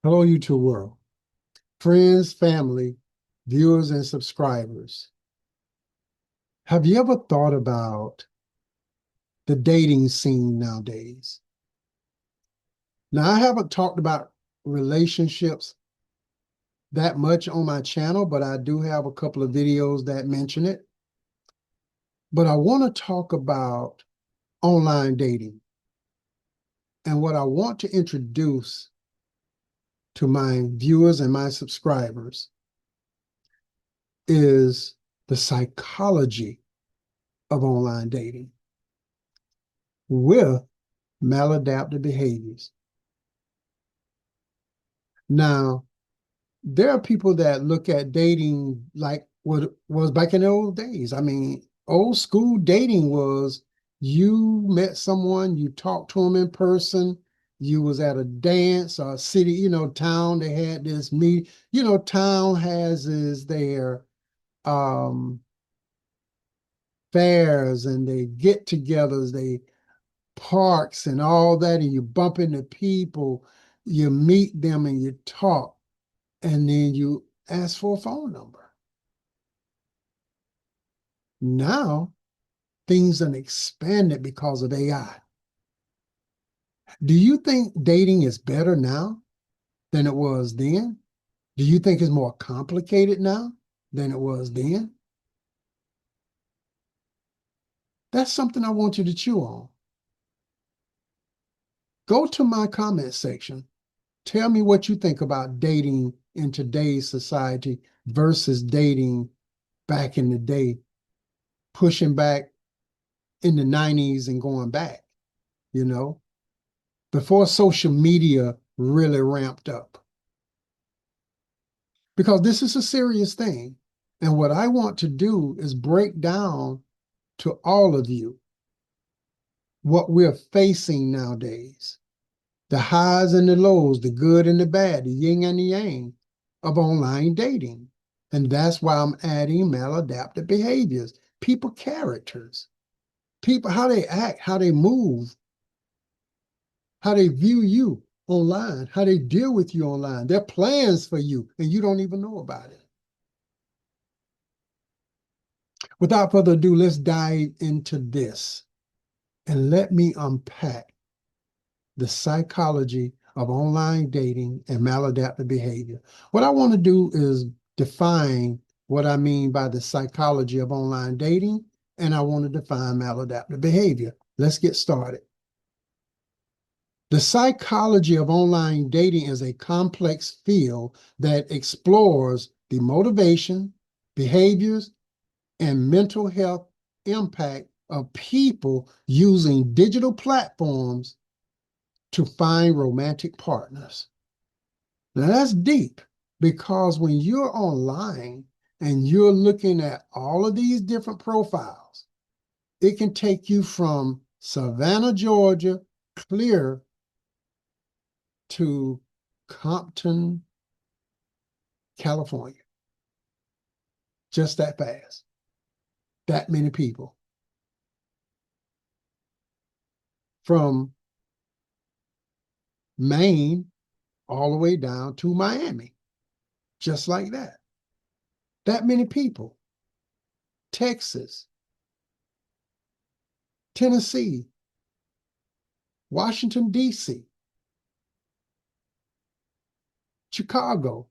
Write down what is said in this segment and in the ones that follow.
Hello, YouTube world, friends, family, viewers, and subscribers. Have you ever thought about the dating scene nowadays? Now, I haven't talked about relationships that much on my channel, but I do have a couple of videos that mention it. But I want to talk about online dating. And what I want to introduce to my viewers and my subscribers is the psychology of online dating with maladaptive behaviors. Now, there are people that look at dating like what it was back in the old days. I mean, old school dating was you met someone, you talked to them in person, you was at a dance or a city, town, they had this meet, town has is their um fairs and they get-togethers, they parks and all that, and you bump into people, you meet them and you talk, and then you ask for a phone number. Now, things are expanded because of AI. Do you think dating is better now than it was then? Do you think it's more complicated now than it was then? That's something I want you to chew on. Go to my comment section. Tell me what you think about dating in today's society versus dating back in the day, pushing back in the 90s and going back, you know, before social media really ramped up. Because this is a serious thing. And what I want to do is break down to all of you what we're facing nowadays, the highs and the lows, the good and the bad, the yin and the yang of online dating. And that's why I'm adding maladaptive behaviors, people characters, people, how they act, how they move, how they view you online, how they deal with you online, their plans for you, and you don't even know about it. Without further ado, let's dive into this and let me unpack the psychology of online dating and maladaptive behavior. What I want to do is define what I mean by the psychology of online dating, and I want to define maladaptive behavior. Let's get started. The psychology of online dating is a complex field that explores the motivation, behaviors, and mental health impact of people using digital platforms to find romantic partners. Now that's deep, because when you're online and you're looking at all of these different profiles, it can take you from Savannah, Georgia, clear to Compton, California. Just that fast. That many people. From Maine all the way down to Miami. Just like that. That many people. Texas, Tennessee, Washington, D.C., Chicago.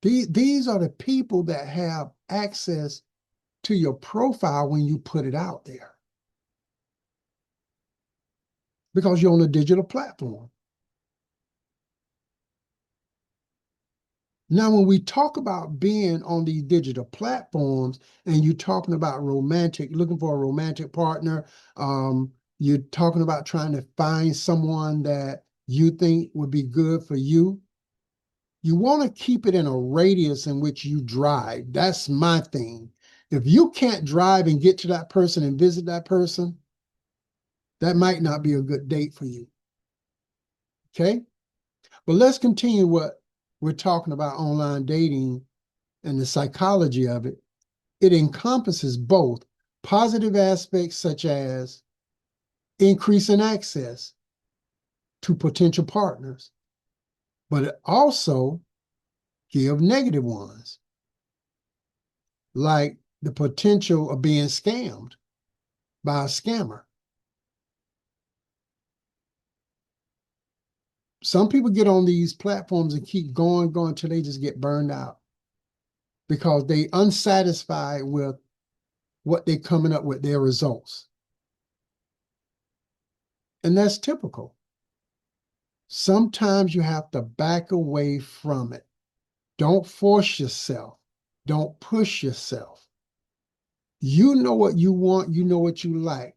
These are the people that have access to your profile when you put it out there, because you're on a digital platform. Now, when we talk about being on these digital platforms and you're talking about looking for a romantic partner, you're talking about trying to find someone that you think would be good for you, you want to keep it in a radius in which you drive. That's my thing. If you can't drive and get to that person and visit that person, that might not be a good date for you. Okay? But let's continue what we're talking about online dating and the psychology of it. It encompasses both positive aspects such as increase in access to potential partners, but it also give negative ones, like the potential of being scammed by a scammer. Some people get on these platforms and keep going till they just get burned out because they unsatisfied with what they're coming up with, their results. And that's typical. Sometimes you have to back away from it. Don't force yourself. Don't push yourself. You know what you want. You know what you like.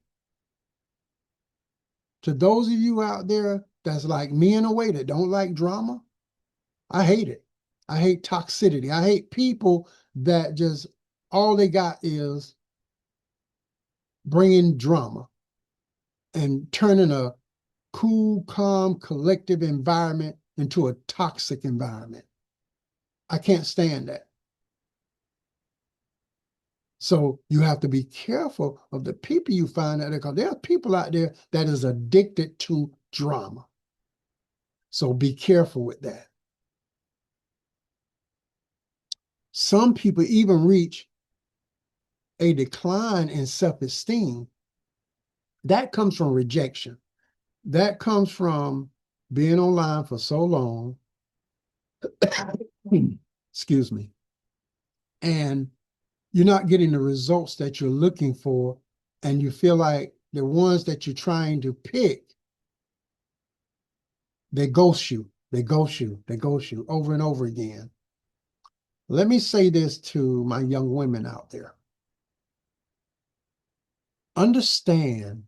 To those of you out there that's like me in a way that don't like drama, I hate it. I hate toxicity. I hate people that just all they got is bringing drama and turning a cool, calm, collective environment into a toxic environment. I can't stand that. So you have to be careful of the people you find out there, because there are people out there that is addicted to drama. So be careful with that. Some people even reach a decline in self-esteem. That comes from rejection. That comes from being online for so long. Excuse me. And you're not getting the results that you're looking for, and you feel like the ones that you're trying to pick, they ghost you, they ghost you, they ghost you over and over again. Let me say this to my young women out there. Understand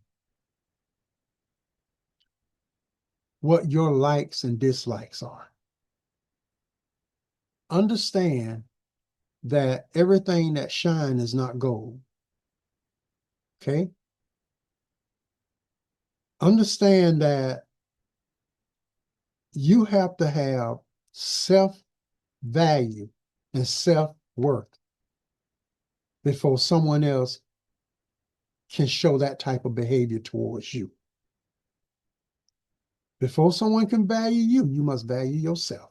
what your likes and dislikes are. Understand that everything that shines is not gold. Okay? Understand that you have to have self-value and self-worth before someone else can show that type of behavior towards you. Before someone can value you, you must value yourself.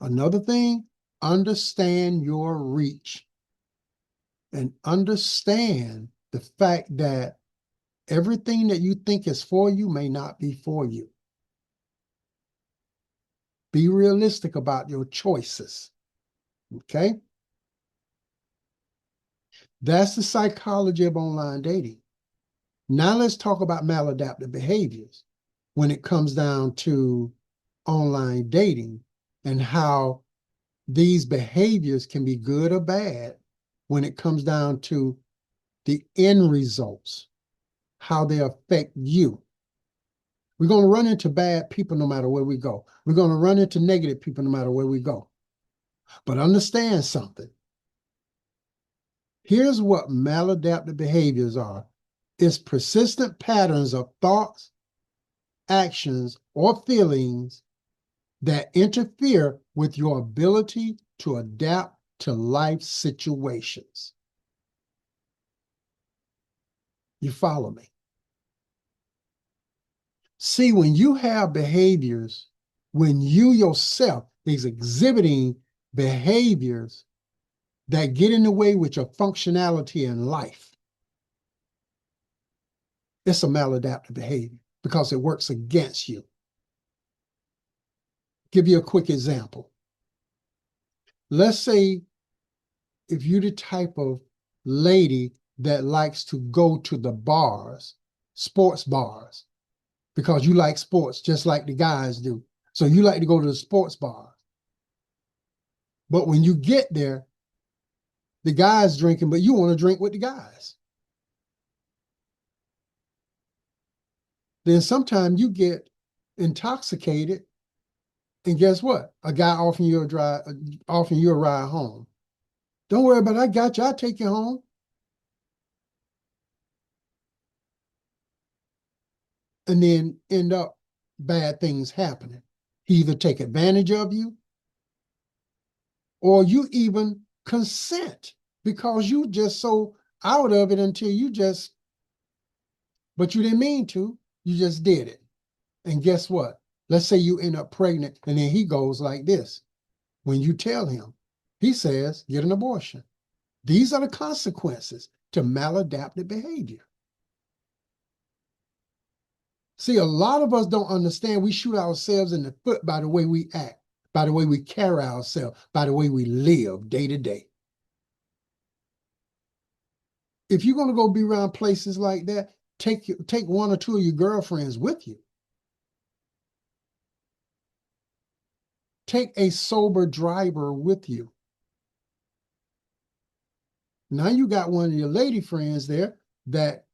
Another thing, understand your reach and understand the fact that everything that you think is for you may not be for you. Be realistic about your choices, okay? That's the psychology of online dating. Now let's talk about maladaptive behaviors when it comes down to online dating and how these behaviors can be good or bad when it comes down to the end results, how they affect you. We're going to run into bad people no matter where we go. We're going to run into negative people no matter where we go. But understand something. Here's what maladaptive behaviors are. It's persistent patterns of thoughts, actions, or feelings that interfere with your ability to adapt to life situations. You follow me? See, when you have behaviors, when you yourself is exhibiting behaviors that get in the way with your functionality in life, it's a maladaptive behavior because it works against you. Give you a quick example. Let's say if you're the type of lady that likes to go to the bars, sports bars, because you like sports just like the guys do. So you like to go to the sports bar. But when you get there, the guys drinking, but you want to drink with the guys. Then sometimes you get intoxicated, and guess what? A guy offering you a ride home. Don't worry about it. I got you. I'll take you home. And then end up bad things happening. He either take advantage of you, or you even consent because you just so out of it until you just, but you didn't mean to, you just did it. And guess what? Let's say you end up pregnant and then he goes like this. When you tell him, he says, get an abortion. These are the consequences to maladaptive behavior. See, a lot of us don't understand. We shoot ourselves in the foot by the way we act, by the way we carry ourselves, by the way we live day to day. If you're going to go be around places like that, take one or two of your girlfriends with you. Take a sober driver with you. Now you got one of your lady friends there that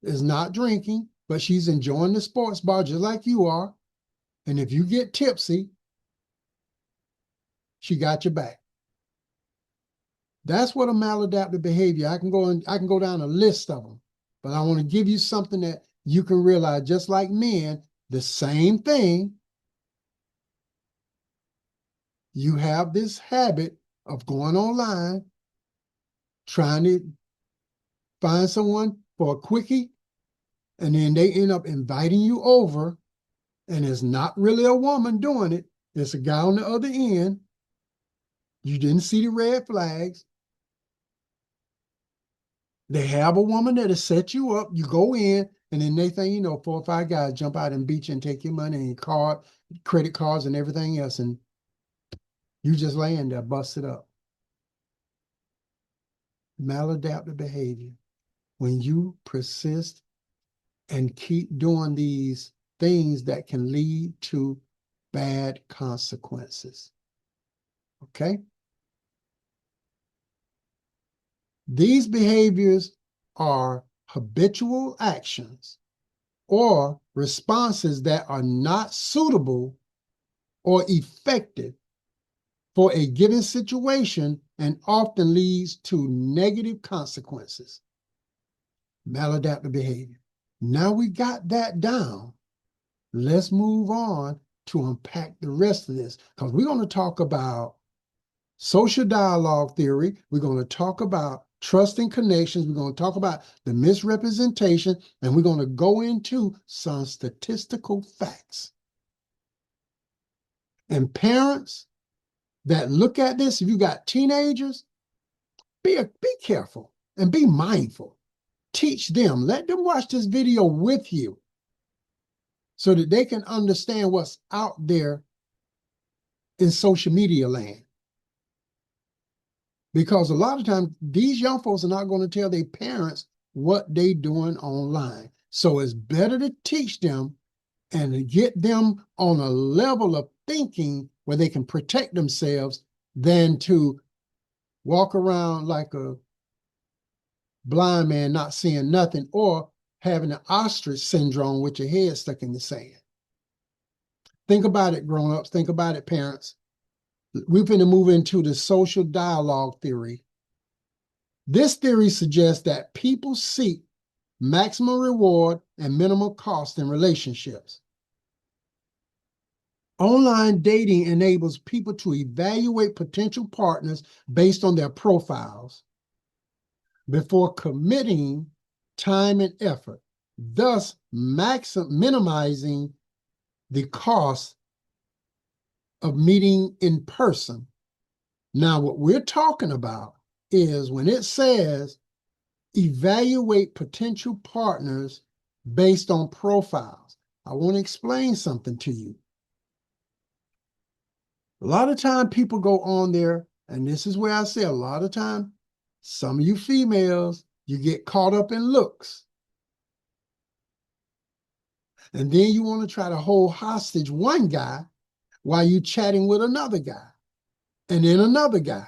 is not drinking, but she's enjoying the sports bar just like you are. And if you get tipsy, she got your back. That's what a maladaptive behavior. I can go down a list of them, but I want to give you something that you can realize, just like men, the same thing. You have this habit of going online, trying to find someone for a quickie, and then they end up inviting you over, and it's not really a woman doing it. It's a guy on the other end. You didn't see the red flags. They have a woman that'll set you up. You go in, and then they think, 4 or 5 guys jump out and beat you and take your money and your card, credit cards, and everything else, and you just laying there busted up. Maladaptive behavior. When you persist and keep doing these things that can lead to bad consequences. Okay? These behaviors are habitual actions or responses that are not suitable or effective for a given situation and often leads to negative consequences. Maladaptive behavior. Now we got that down. Let's move on to unpack the rest of this, because we're going to talk about social dialogue theory. We're going to talk about trust and connections. We're going to talk about the misrepresentation, and we're going to go into some statistical facts. And parents that look at this, if you got teenagers, be careful and be mindful. Teach them. Let them watch this video with you so that they can understand what's out there in social media land. Because a lot of times, these young folks are not going to tell their parents what they're doing online. So it's better to teach them and to get them on a level of thinking where they can protect themselves than to walk around like a blind man not seeing nothing, or having an ostrich syndrome with your head stuck in the sand. Think about it, grown-ups. Think about it, parents. We're going to move into the social dialogue theory. This theory suggests that people seek maximum reward and minimal cost in relationships. Online dating enables people to evaluate potential partners based on their profiles before committing time and effort, thus minimizing the cost of meeting in person. Now, what we're talking about is when it says evaluate potential partners based on profiles. I want to explain something to you. A lot of time people go on there, and this is where I say a lot of time, some of you females, you get caught up in looks. And then you want to try to hold hostage one guy while you chatting with another guy, and then another guy,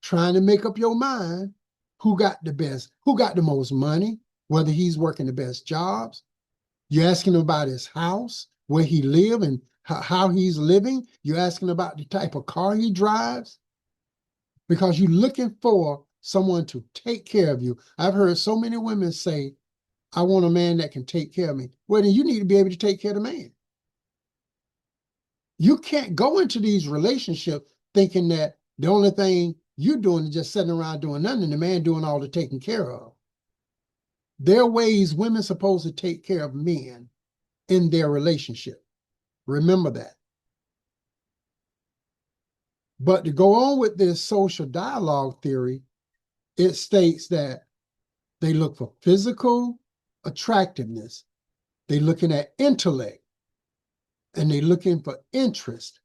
trying to make up your mind who got the best, who got the most money, whether he's working the best jobs. You're asking him about his house, where he lives, and how he's living. You're asking about the type of car he drives, because you're looking for someone to take care of you. I've heard so many women say, I want a man that can take care of me. Well, then you need to be able to take care of the man. You can't go into these relationships thinking that the only thing you're doing is just sitting around doing nothing and the man doing all the taking care of. There are ways women supposed to take care of men, in their relationship. Remember that. But to go on with this social dialogue theory, it states that they look for physical attractiveness. They're looking at intellect, and they're looking for interest.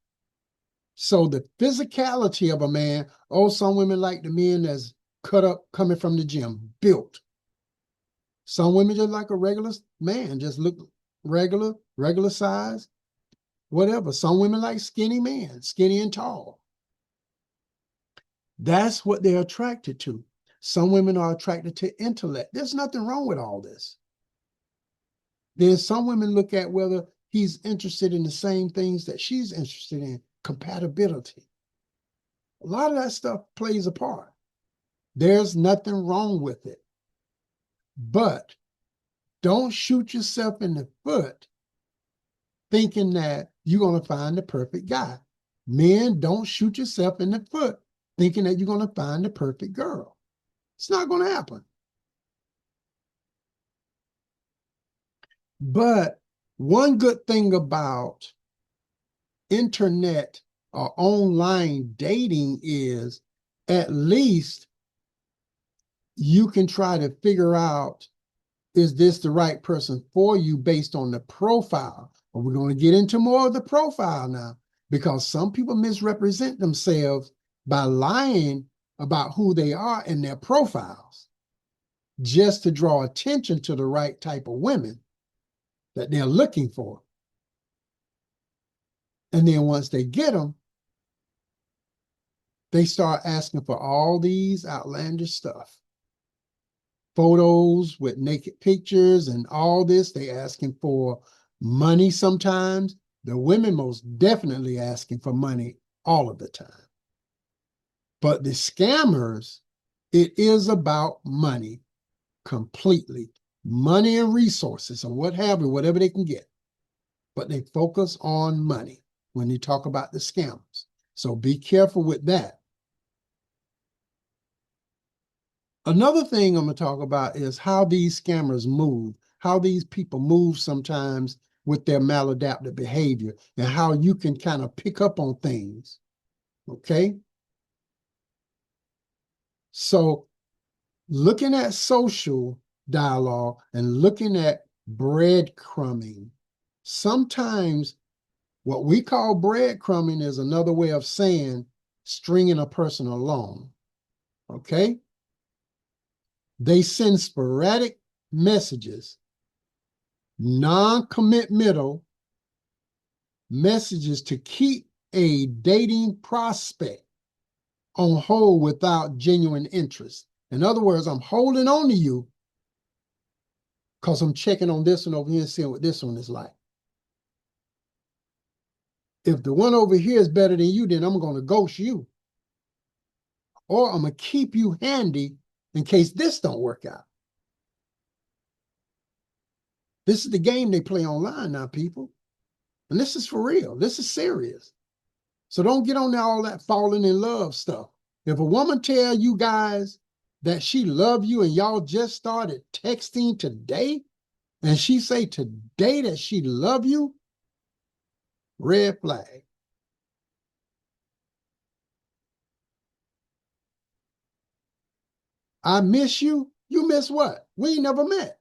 So the physicality of a man, oh, some women like the men that's cut up coming from the gym, built. Some women just like a regular man, just look regular size, whatever. Some women like skinny men, skinny and tall. That's what they're attracted to. Some women are attracted to intellect. There's nothing wrong with all this. Then some women look at whether he's interested in the same things that she's interested in, compatibility. A lot of that stuff plays a part. There's nothing wrong with it. But don't shoot yourself in the foot thinking that you're going to find the perfect guy. Men, don't shoot yourself in the foot thinking that you're going to find the perfect girl. It's not going to happen. But one good thing about internet or online dating is at least you can try to figure out, is this the right person for you based on the profile? But we're going to get into more of the profile now, because some people misrepresent themselves by lying about who they are in their profiles just to draw attention to the right type of women that they're looking for. And then once they get them, they start asking for all these outlandish stuff. Photos with naked pictures and all this. They asking for money sometimes. The women most definitely asking for money all of the time. But the scammers, it is about money completely. Money and resources or what have you, whatever they can get. But they focus on money when they talk about the scammers. So be careful with that. Another thing I'm going to talk about is how these scammers move, how these people move sometimes with their maladaptive behavior, and how you can kind of pick up on things, okay? So looking at social dialogue and looking at breadcrumbing, sometimes what we call breadcrumbing is another way of saying stringing a person along, okay? They send sporadic messages, non-commitmental messages to keep a dating prospect on hold without genuine interest. In other words, I'm holding on to you because I'm checking on this one over here and seeing what this one is like. If the one over here is better than you, then I'm going to ghost you. Or I'm going to keep you handy in case this don't work out. This is the game they play online now, people. And this is for real. This is serious. So don't get on there all that falling in love stuff. If a woman tell you guys that she love you and y'all just started texting today, and she say today that she love you, red flag. I miss you. You miss what? We ain't never met.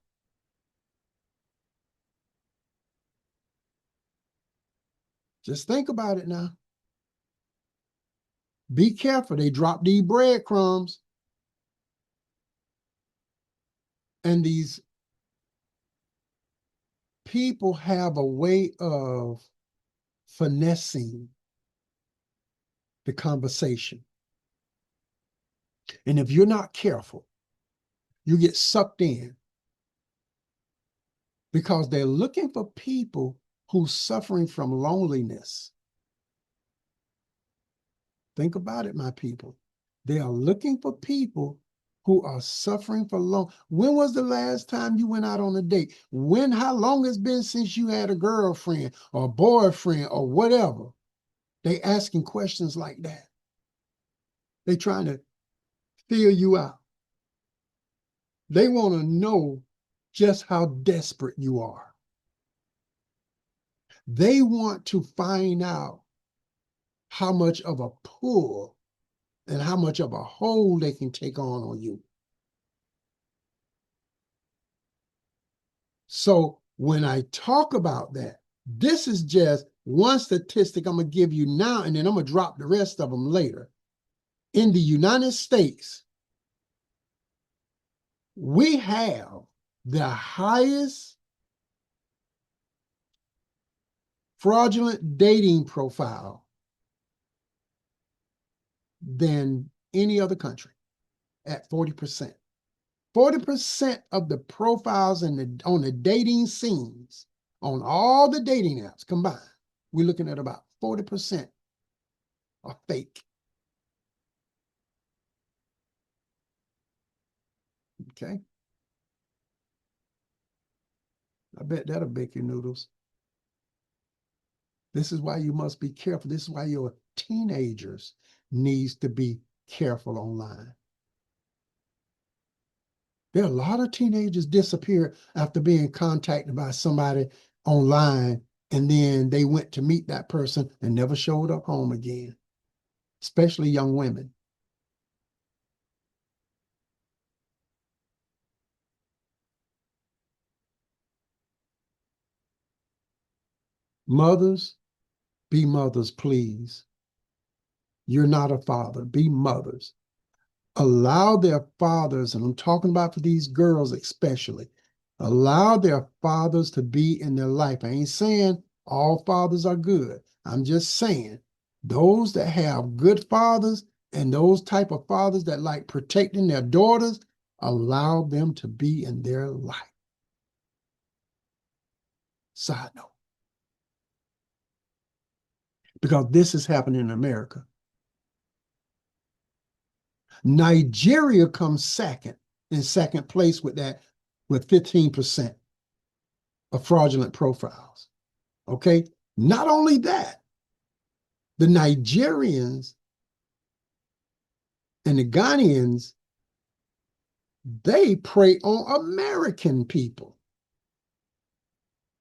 Just think about it now. Be careful. They drop these breadcrumbs. And these people have a way of finessing the conversation. And if you're not careful, you get sucked in because they're looking for people who's suffering from loneliness. Think about it, my people. They are looking for people who are suffering for long. When was the last time you went out on a date? How long it's been since you had a girlfriend or boyfriend or whatever? They asking questions like that. They trying to feel you out. They want to know just how desperate you are. They want to find out how much of a pull and how much of a hold they can take on you. So when I talk about that, this is just one statistic I'm going to give you now, and then I'm going to drop the rest of them later. In the United States, we have the highest fraudulent dating profile than any other country at 40%. 40% of the profiles on the dating scenes, on all the dating apps combined, we're looking at about 40% are fake. Okay? I bet that'll bake your noodles. This is why you must be careful. This is why your teenagers needs to be careful online. There are a lot of teenagers disappear after being contacted by somebody online, and then they went to meet that person and never showed up home again, especially young women. Mothers, be mothers, please. You're not a father. Be mothers. Allow their fathers, and I'm talking about for these girls especially, allow their fathers to be in their life. I ain't saying all fathers are good. I'm just saying those that have good fathers and those type of fathers that like protecting their daughters, allow them to be in their life. Side note. Because this is happening in America. Nigeria comes second, in second place with that, with 15% of fraudulent profiles. Okay? Not only that, the Nigerians and the Ghanaians, they prey on American people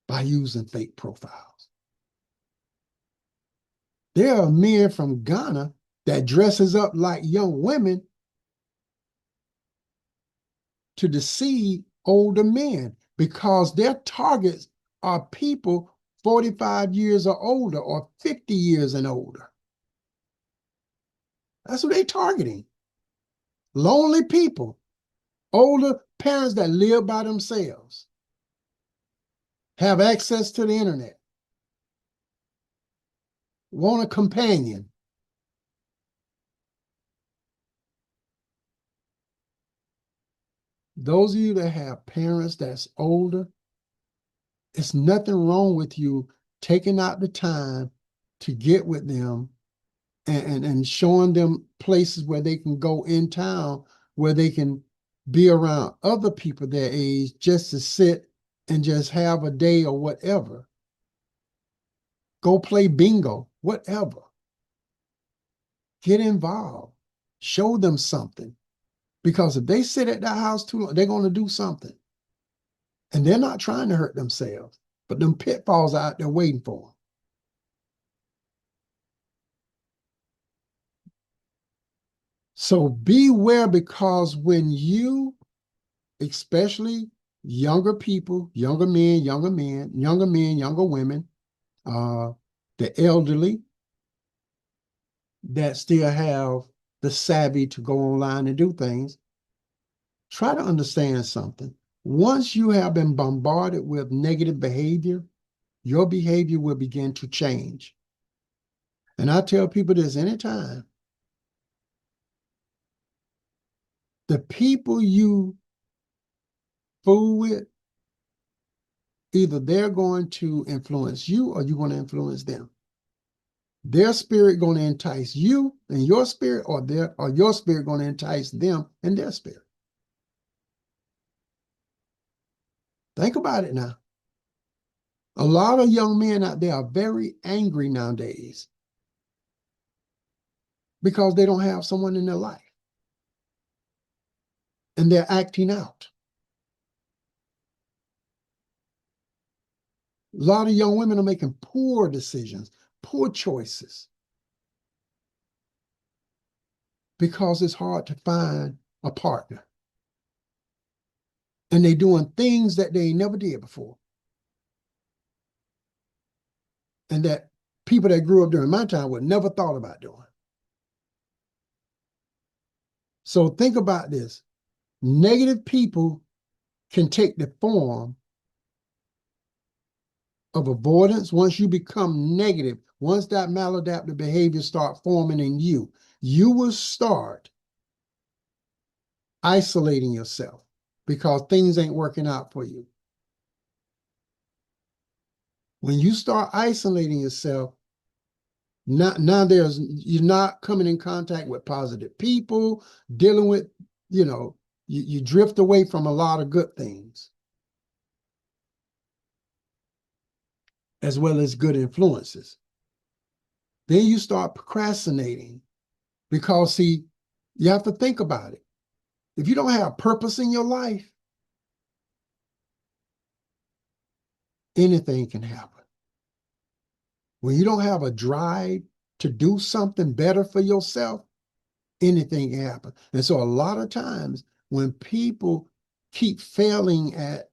by using fake profiles. There are men from Ghana that dresses up like young women to deceive older men because their targets are people 45 years or older or 50 years and older. That's what they're targeting. Lonely people, older parents that live by themselves, have access to the internet, want a companion. Those of you that have parents that's older, it's nothing wrong with you taking out the time to get with them and showing them places where they can go in town, where they can be around other people their age just to sit and just have a day or whatever. Go play bingo, whatever. Get involved. Show them something. Because if they sit at that house too long, they're going to do something. And they're not trying to hurt themselves, but them pitfalls are out there waiting for them. So beware, because when you, especially younger people, younger men, younger women, the elderly that still have the savvy to go online and do things, try to understand something. Once you have been bombarded with negative behavior, your behavior will begin to change. And I tell people this anytime. The people you fool with, either they're going to influence you or you're going to influence them. Their spirit going to entice you and your spirit, or your spirit going to entice them and their spirit. Think about it now. A lot of young men out there are very angry nowadays because they don't have someone in their life. And they're acting out. A lot of young women are making poor decisions, poor choices, because it's hard to find a partner. And they're doing things that they never did before. And that people that grew up during my time would never thought about doing. So think about this. Negative people can take the form of avoidance. Once you become negative, once that maladaptive behavior start forming in you, you will start isolating yourself because things ain't working out for you. When you start isolating yourself, now you're not coming in contact with positive people, dealing with, you drift away from a lot of good things, as well as good influences. Then you start procrastinating because, see, you have to think about it. If you don't have purpose in your life, anything can happen. When you don't have a drive to do something better for yourself, anything can happen. And so a lot of times when people keep failing at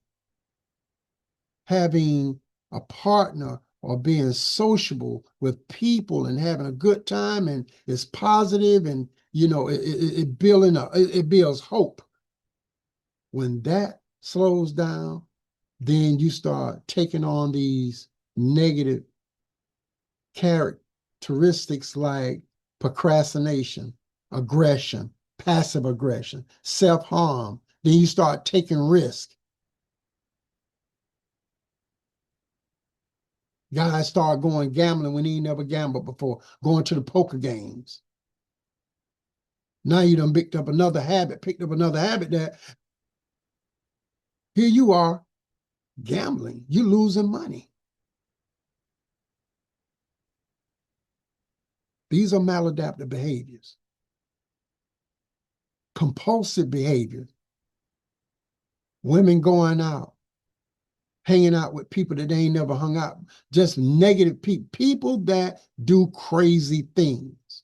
having a partner or being sociable with people and having a good time and it's positive and it builds hope. When that slows down, then you start taking on these negative characteristics like procrastination, aggression, passive aggression, self-harm. Then you start taking risks. Guys start going gambling when he ain't never gambled before, going to the poker games. Now you done picked up another habit that here you are gambling. You're losing money. These are maladaptive behaviors. Compulsive behaviors. Women going out, hanging out with people that they ain't never hung out. Just negative people. People that do crazy things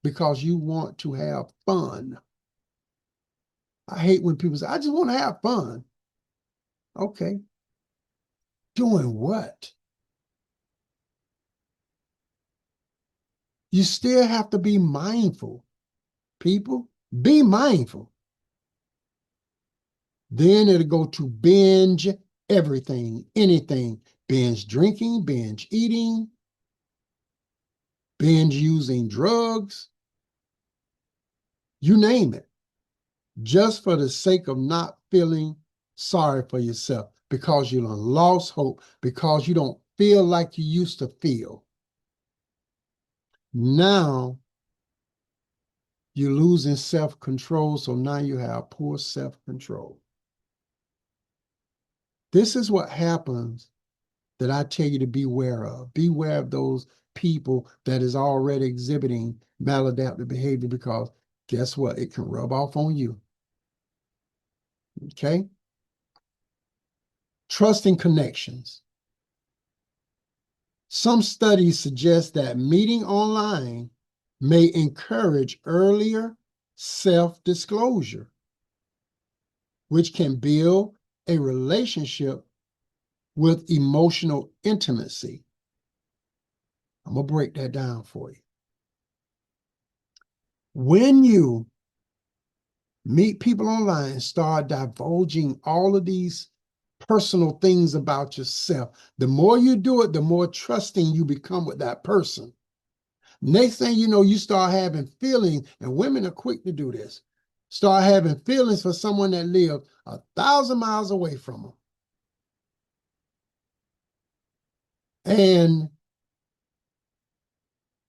because you want to have fun. I hate when people say, I just want to have fun. Okay. Doing what? You still have to be mindful. People, be mindful. Then it'll go to binge everything, anything. Binge drinking, binge eating, binge using drugs, you name it, just for the sake of not feeling sorry for yourself because you done lost hope, because you don't feel like you used to feel. Now you're losing self-control, so now you have poor self-control. This is what happens that I tell you to beware of. Beware of those people that is already exhibiting maladaptive behavior, because guess what? It can rub off on you. Okay? Trusting connections. Some studies suggest that meeting online may encourage earlier self-disclosure, which can build a relationship with emotional intimacy. I'm going to break that down for you. When you meet people online and start divulging all of these personal things about yourself, the more you do it, the more trusting you become with that person. Next thing you know, you start having feelings, and women are quick to do this. Start having feelings for someone that lives 1,000 miles away from them. And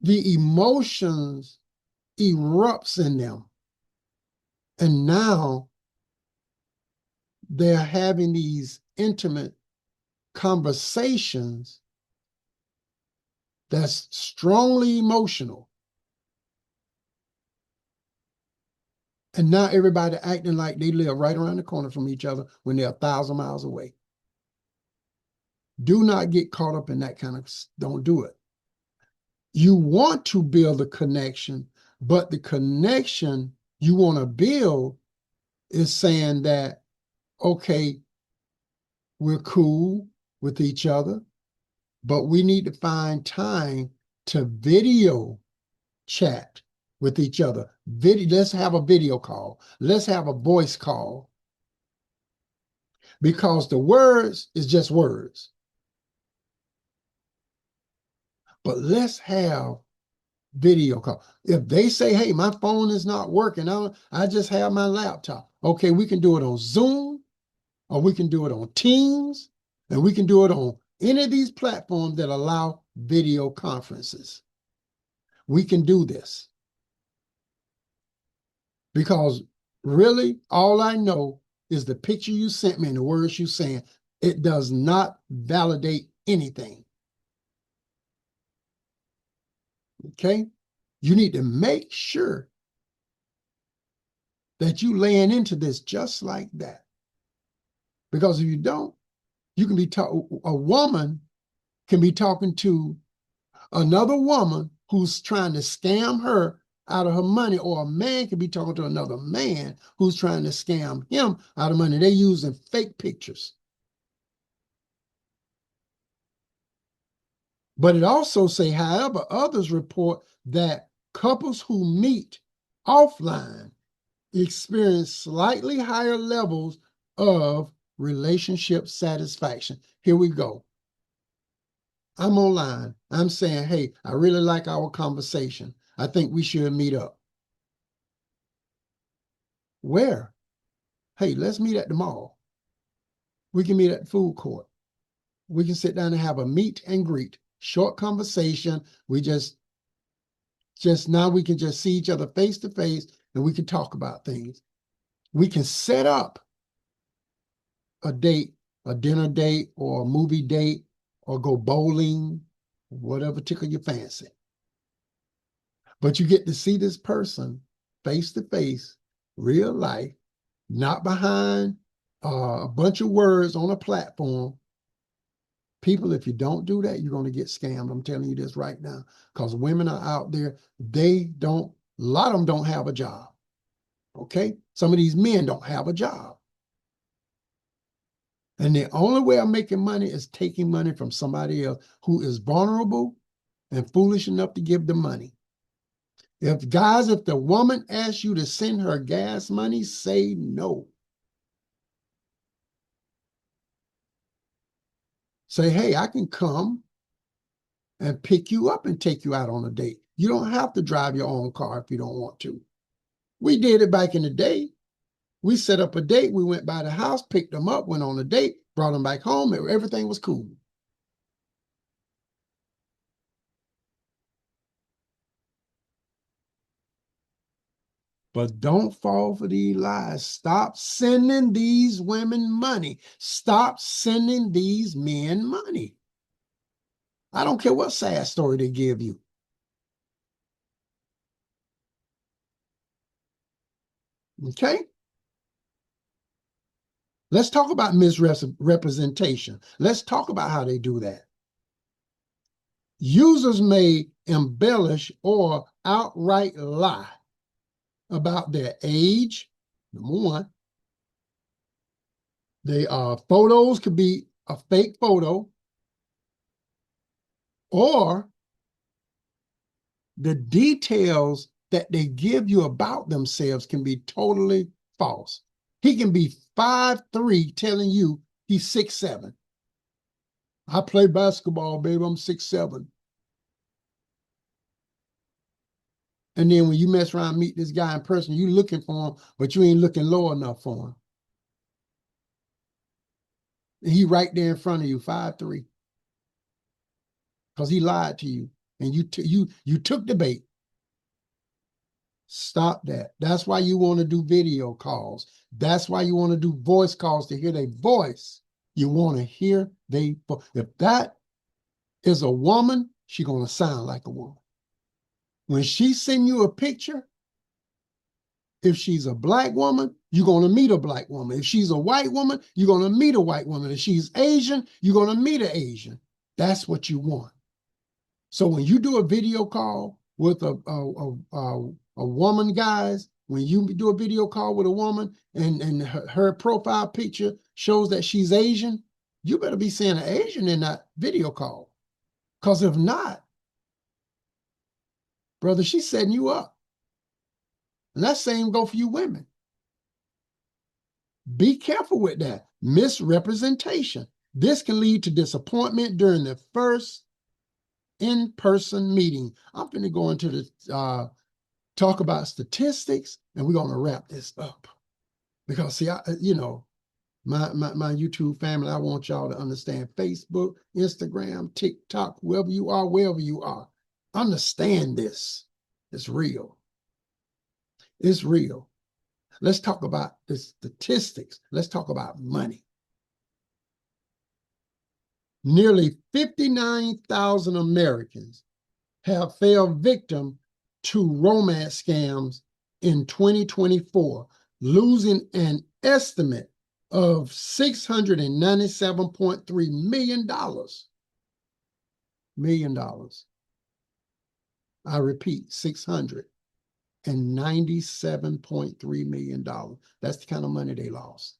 the emotions erupts in them. And now they're having these intimate conversations that's strongly emotional. And now everybody acting like they live right around the corner from each other when they're 1,000 miles away. Do not get caught up in that kind of, don't do it. You want to build a connection, but the connection you want to build is saying that, okay, we're cool with each other, but we need to find time to video chat with each other. Let's have a video call. Let's have a voice call. Because the words is just words. But let's have video call. If they say, hey, my phone is not working, I just have my laptop. Okay, we can do it on Zoom, or we can do it on Teams, and we can do it on any of these platforms that allow video conferences. We can do this. Because really, all I know is the picture you sent me and the words you saying. It does not validate anything. Okay? You need to make sure that you laying into this just like that. Because if you don't, you can be a woman can be talking to another woman who's trying to scam her out of her money, or a man can be talking to another man who's trying to scam him out of money. They're using fake pictures. But it also say, however, others report that couples who meet offline experience slightly higher levels of relationship satisfaction. Here we go. I'm online. I'm saying, hey, I really like our conversation. I think we should meet up. Where? Hey, let's meet at the mall. We can meet at the food court. We can sit down and have a meet and greet, short conversation. We just now we can just see each other face to face, and we can talk about things. We can set up a date, a dinner date or a movie date, or go bowling, whatever tickle your fancy. But you get to see this person face to face, real life, not behind a bunch of words on a platform. People, if you don't do that, you're going to get scammed. I'm telling you this right now, because women are out there. A lot of them don't have a job. Okay? Some of these men don't have a job. And the only way I'm making money is taking money from somebody else who is vulnerable and foolish enough to give them money. If the woman asks you to send her gas money, say no. Say, hey, I can come and pick you up and take you out on a date. You don't have to drive your own car if you don't want to. We did it back in the day. We set up a date. We went by the house, picked them up, went on a date, brought them back home, and everything was cool. But don't fall for these lies. Stop sending these women money. Stop sending these men money. I don't care what sad story they give you. Okay? Let's talk about misrepresentation. Let's talk about how they do that. Users may embellish or outright lie about their age, number one. Photos could be a fake photo, or the details that they give you about themselves can be totally false. He can be 5'3", telling you he's 6'7". I play basketball, baby, I'm 6'7". And then when you mess around and meet this guy in person, you looking for him, but you ain't looking low enough for him. And he right there in front of you, 5'3". Because he lied to you. And you took the bait. Stop that. That's why you want to do video calls. That's why you want to do voice calls, to hear their voice. You want to hear their voice. If that is a woman, she's going to sound like a woman. When she send you a picture, If she's a black woman, you're going to meet a black woman. If she's a white woman, you're going to meet a white woman. If she's Asian, you're going to meet an Asian. That's what you want. So when you do a video call with a woman, guys, when you do a video call with a woman and her profile picture shows that she's Asian, you better be seeing an Asian in that video call. Because if not, brother, she's setting you up. And that same go for you women. Be careful with that. Misrepresentation. This can lead to disappointment during the first in-person meeting. I'm going to go into the talk about statistics, and we're going to wrap this up. Because see, my YouTube family, I want y'all to understand Facebook, Instagram, TikTok, wherever you are, understand this. It's real. It's real. Let's talk about the statistics. Let's talk about money. Nearly 59,000 Americans have fell victim to romance scams in 2024, losing an estimate of $697.3 million. I repeat, $697.3 million. That's the kind of money they lost.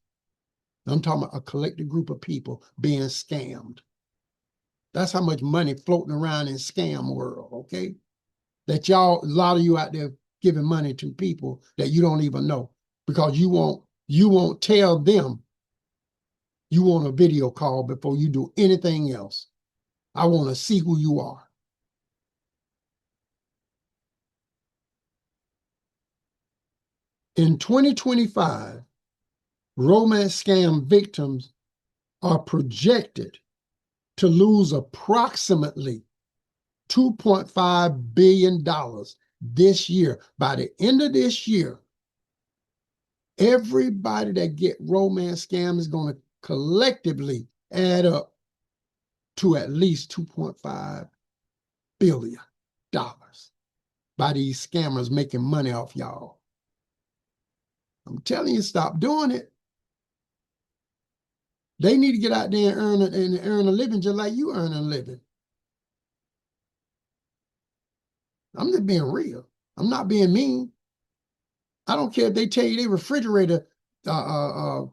I'm talking about a collective group of people being scammed. That's how much money floating around in scam world, okay? That a lot of you out there giving money to people that you don't even know because you won't tell them you want a video call before you do anything else. I want to see who you are. In 2025, romance scam victims are projected to lose approximately $2.5 billion this year. By the end of this year, everybody that get romance scam is going to collectively add up to at least $2.5 billion by these scammers making money off y'all. I'm telling you, stop doing it. They need to get out there and earn a living just like you earn a living. I'm just being real. I'm not being mean. I don't care if they tell you their refrigerator, my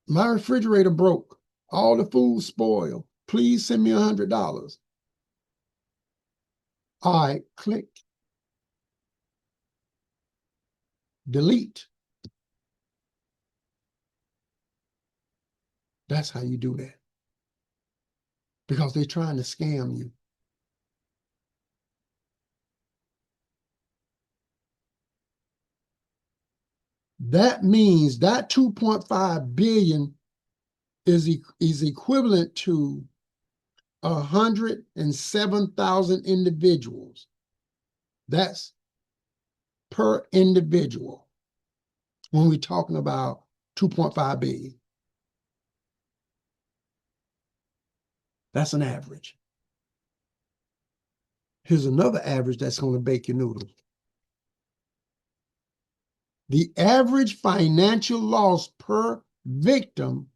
refrigerator broke. All the food spoiled. Please send me $100. All right, click. Delete. That's how you do that. Because they're trying to scam you. That means that 2.5 billion is equivalent to 107,000 individuals. That's per individual when we're talking about 2.5 billion. That's an average. Here's another average that's going to bake your noodles. The average financial loss per victim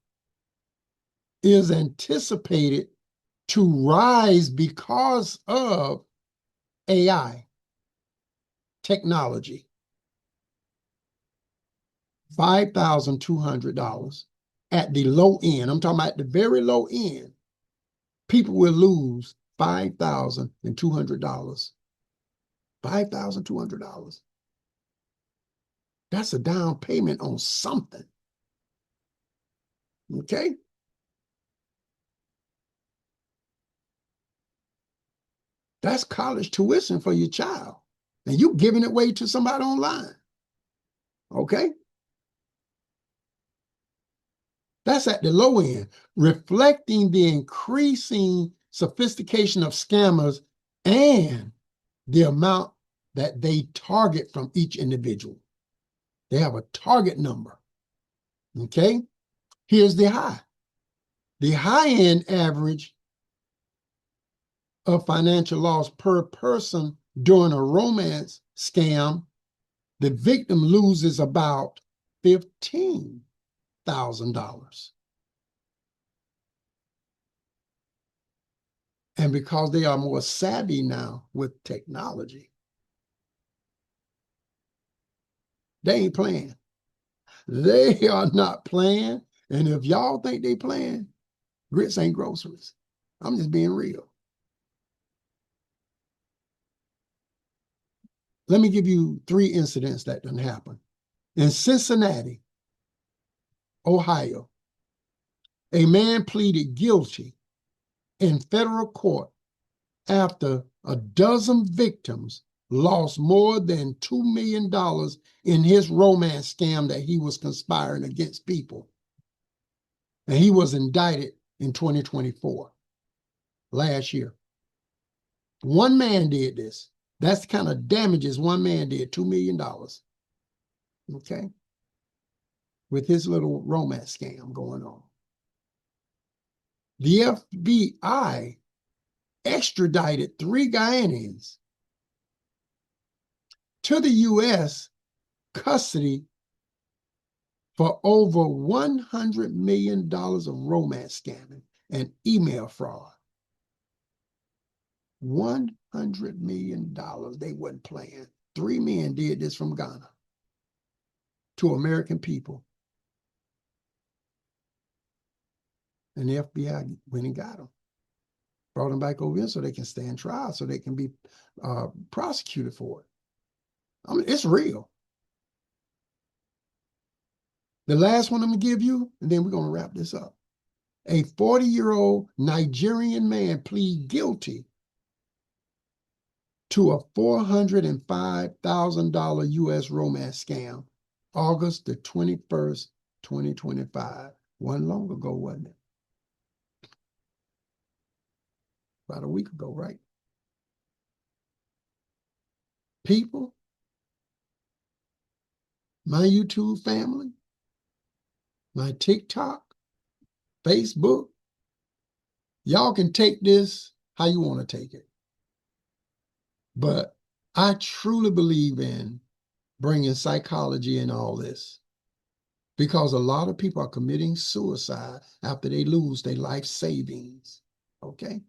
is anticipated to rise because of AI technology. $5,200 at the low end. I'm talking about the very low end. People will lose $5,200. $5,200. That's a down payment on something. Okay? That's college tuition for your child. And you're giving it away to somebody online. Okay? That's at the low end, reflecting the increasing sophistication of scammers and the amount that they target from each individual. They have a target number. Okay? Here's the high. The high-end average of financial loss per person during a romance scam, the victim loses about $15,000. And because they are more savvy now with technology, they ain't playing. They are not playing. And if y'all think they playing, grits ain't groceries. I'm just being real. Let me give you 3 incidents that done happen. In Cincinnati, Ohio, a man pleaded guilty in federal court after a dozen victims lost more than $2 million in his romance scam that he was conspiring against people. And he was indicted in 2024, last year. One man did this. That's the kind of damages one man did, $2 million. Okay? With his little romance scam going on. The FBI extradited 3 Guyanese to the U.S. custody for over $100 million of romance scamming and email fraud. $100 million. They wasn't playing. 3 men did this from Ghana to American people. And the FBI went and got them. Brought them back over here so they can stand trial, so they can be prosecuted for it. I mean, it's real. The last one I'm going to give you, and then we're going to wrap this up. A 40-year-old Nigerian man pleaded guilty to a $405,000 U.S. romance scam, August the 21st, 2025. Wasn't long ago, wasn't it? About a week ago, right? People, my YouTube family, my TikTok, Facebook, y'all can take this how you want to take it. But I truly believe in bringing psychology in all this, because a lot of people are committing suicide after they lose their life savings, okay?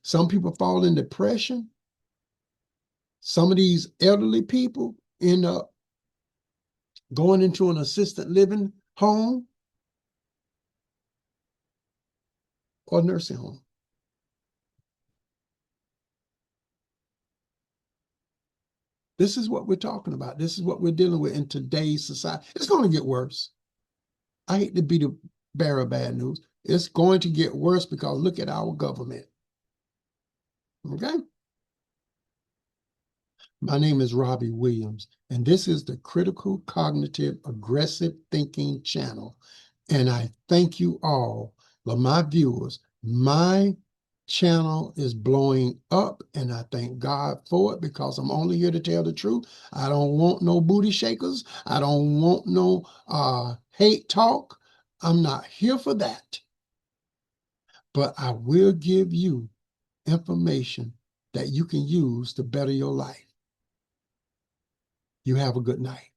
Some people fall in depression. Some of these elderly people end up going into an assisted living home or nursing home. This is what we're talking about. This is what we're dealing with in today's society. It's going to get worse. I hate to be the bearer of bad news. It's going to get worse because look at our government. Okay? My name is Robby Williams, and this is the Critical Cognitive Aggressive Thinking channel. And I thank you all, my viewers. My channel is blowing up, and I thank God for it, because I'm only here to tell the truth. I don't want no booty shakers. I don't want no hate talk. I'm not here for that. But I will give you information that you can use to better your life. You have a good night.